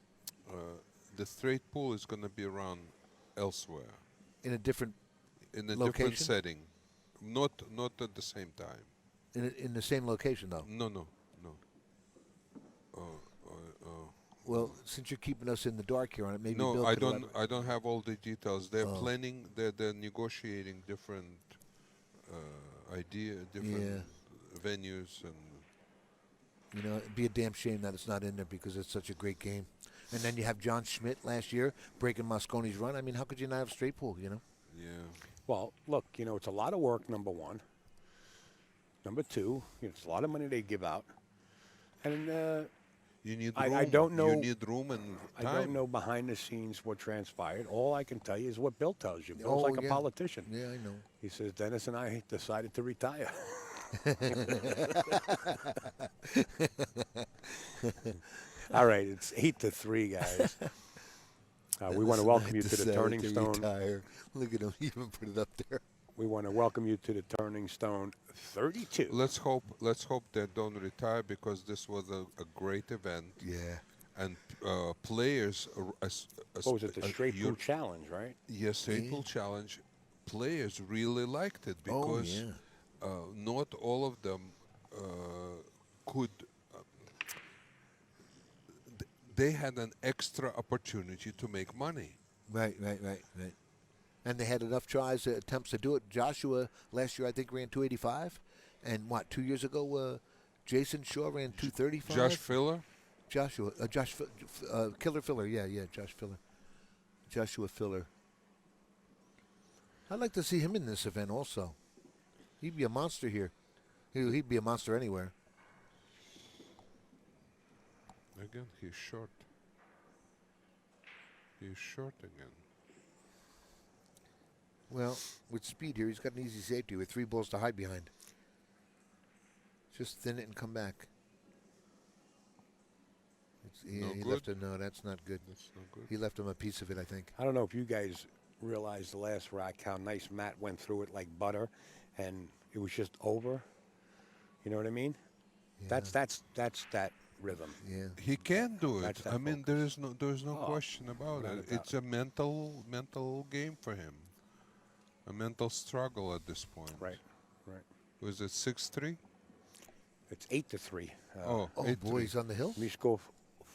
The straight pool is gonna be around elsewhere, In a different, in a Location? different setting, not at the same time. in the same location though. No. Well, since you're keeping us in the dark here on it, maybe No, Bill I could don't. elaborate. I don't have all the details. They're Oh. planning. They're negotiating different different venues, and You know, it'd be a damn shame that it's not in there because it's such a great game. And then you have John Schmidt last year breaking Mosconi's run. I mean, how could you not have straight pool, you know? yeah. Well, look, it's a lot of work, number one. Number two, it's a lot of money they give out. And You need I room. don't know- You need room and I time. don't know behind the scenes what transpired. All I can tell you is what Bill tells you. Bill's Oh, like a yeah. politician. Yeah, I know. He says, Dennis and I decided to retire. All right, it's 8-3, guys. We want to welcome you to the Turning Stone. Retire. Look at him, he even put it up there. We want to welcome you to the Turning Stone 32. Let's hope they don't retire because this was a great event. Yeah. And players, What was it, the Straight Pool Challenge, right? Yes, Straight Pool Challenge. Players really liked it because not all of them could. They had an extra opportunity to make money. Right. And they had enough tries, attempts to do it. Joshua last year, I think, ran 285. And 2 years ago, Jason Shaw ran 235. Josh Filler. Killer Filler, yeah, Josh Filler. Joshua Filler. I'd like to see him in this event also. He'd be a monster here. He'd be a monster anywhere. Again, he's short. He's short again. Well, with speed here, he's got an easy safety with 3 balls to hide behind. Just thin it and come back. No he good? left him. No, that's not good. That's not good. He left him a piece of it, I think. I don't know if you guys realized the last rack how nice Matt went through it like butter, and it was just over. You know what I mean? Yeah. That's that rhythm. Yeah. He can do it. That's that I mean, there is no Oh, question about without it. a doubt. It's a mental game for him. A mental struggle at this point. Right. Was it 6-3? It's 8-3. Oh, Oh, 8-3. boy, he's on the hill? Mieszko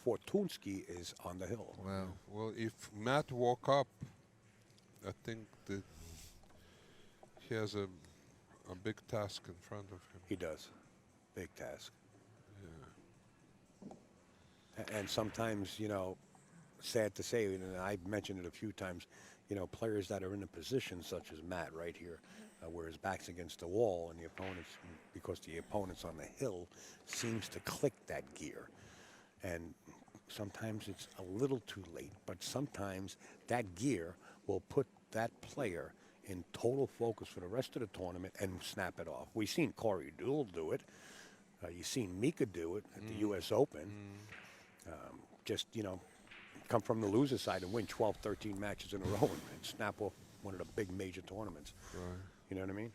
Fortunski is on the hill. Wow. Well, if Matt woke up, I think that he has a big task in front of him. He does. Big task. And sometimes, you know, sad to say, and I've mentioned it a few times, you know, players that are in a position such as Matt right here, where his back's against the wall and the opponent's, because the opponent's on the hill, seems to click that gear. And sometimes it's a little too late, but sometimes that gear will put that player in total focus for the rest of the tournament and snap it off. We've seen Corey Deuel do it. You've seen Mika do it at the U.S. Open. Just, you know, come from the loser side and win 12, 13 matches in a row and snap off one of the big major tournaments. Right. You know what I mean?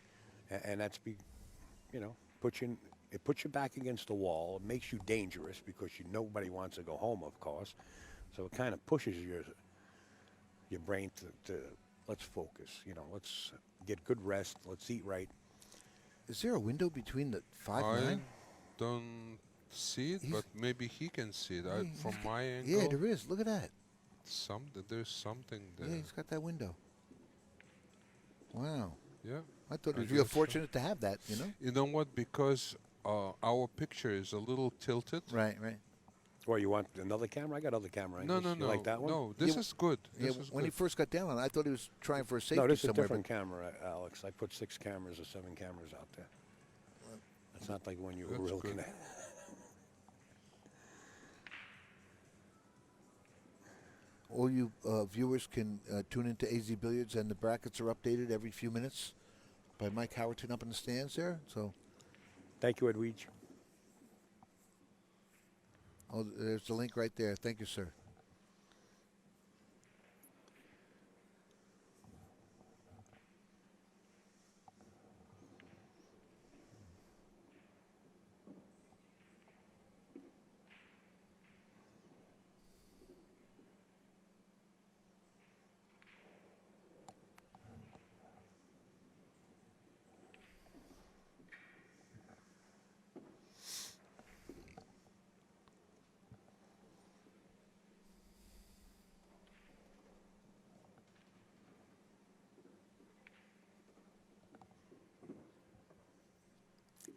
And that's, you know, it puts you back against the wall. It makes you dangerous because nobody wants to go home, of course. So it kind of pushes your brain to let's focus. You know, let's get good rest. Let's eat right. Is there a window between the 5 I and 9? don't see it, but maybe he can see it. From my angle, Yeah, there is. Look at that. there's something there. Yeah, he's got that window. Wow. Yeah. I thought I it was real guess so. fortunate to have that, you know? You know what? Because our picture is a little tilted. Right, right. Or you want another camera? I got other camera No, angles. no, You no. like that one? No, this Yeah, is good. Yeah, This is when he good. first got down on it, I thought he was trying for a safety No, this is a somewhere. different camera, Alex. I put 6 cameras or 7 cameras out there. It's not like when you were That's looking good. at. All you viewers can tune into AZ Billiards, and the brackets are updated every few minutes by Mike Howerton up in the stands there. So, Thank you, Edwidge. oh, there's the link right there. Thank you, sir.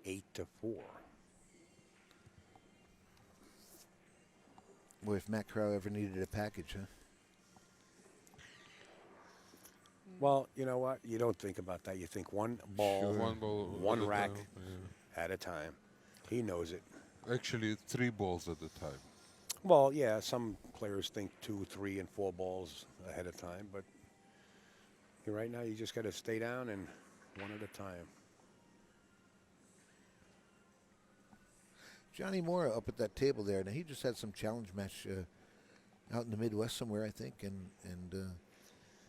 Eight to 4. Boy, if Matt Krah ever needed a package, huh? Well, you know what? You don't think about that. You think one ball, One ball one at a rack time, at a time. He knows it. yeah. Actually, 3 balls at a time. Well, yeah, some players think 2, 3, and 4 balls ahead of time, but right now you just got to stay down and one at a time. Johnny Moore up at that table there. Now, he just had some challenge match out in the Midwest somewhere, I think. And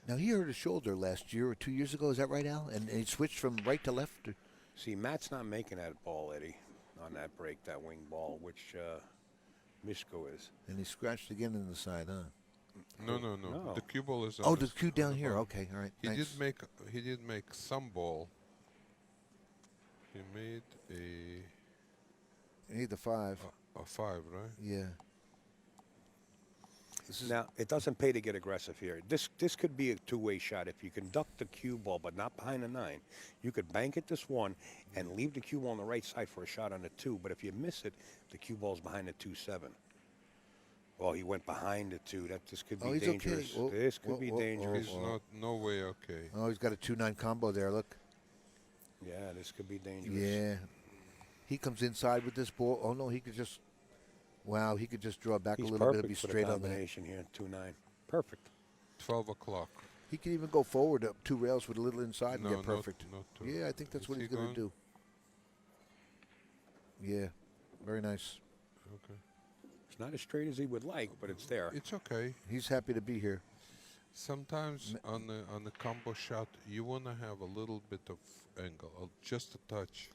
now, he hurt his shoulder last year or 2 years ago. Is that right, Al? And he switched from right to left? See, Matt's not making that ball, Eddie, on that break, that wing ball, which Mieszko is. And he scratched again in the side, huh? No. No. The cue ball is. Oh, on the cue down on the here. ball. Okay, all right. He thanks. did make some ball. He made a He need the 5. a 5, right? Yeah. This is Now, it doesn't pay to get aggressive here. This could be a two-way shot. If you conduct the cue ball, but not behind the 9, you could bank it this 1 and leave the cue ball on the right side for a shot on the 2. But if you miss it, the cue ball's behind the 2-7. Well, he went behind the 2. This could be Oh, he's dangerous. okay. Whoa, This could whoa, be whoa, dangerous. He's not no way okay. Oh, he's got a 2-9 combo there. Look. Yeah, this could be dangerous. Yeah. He comes inside with this ball. Oh, no, he could just. Wow, he could just draw back He's a little bit perfect and be for straight the on that. combination here, 2-9. Perfect. 12 o'clock. He can even go forward up 2 rails with a little inside and No, get not- perfect. not two. Yeah, I think that's Is what he he's going to going? do. Yeah, very nice. Okay. It's not as straight as he would like, but it's there. It's okay. He's happy to be here. Sometimes on the combo shot, you want to have a little bit of angle, just a touch.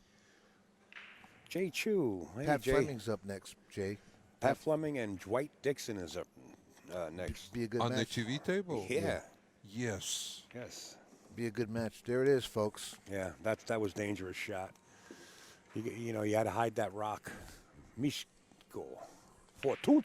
Jay Chu. Hey, Pat Jay. Fleming's up next, Jay. Pat Fleming and Dwight Dixon is up next. Be a good On match. the TV table? Yeah. Yes. Yes. Be a good match. There it is, folks. Yeah, that was dangerous shot. You know, you had to hide that rock. Mieszko Fortunski.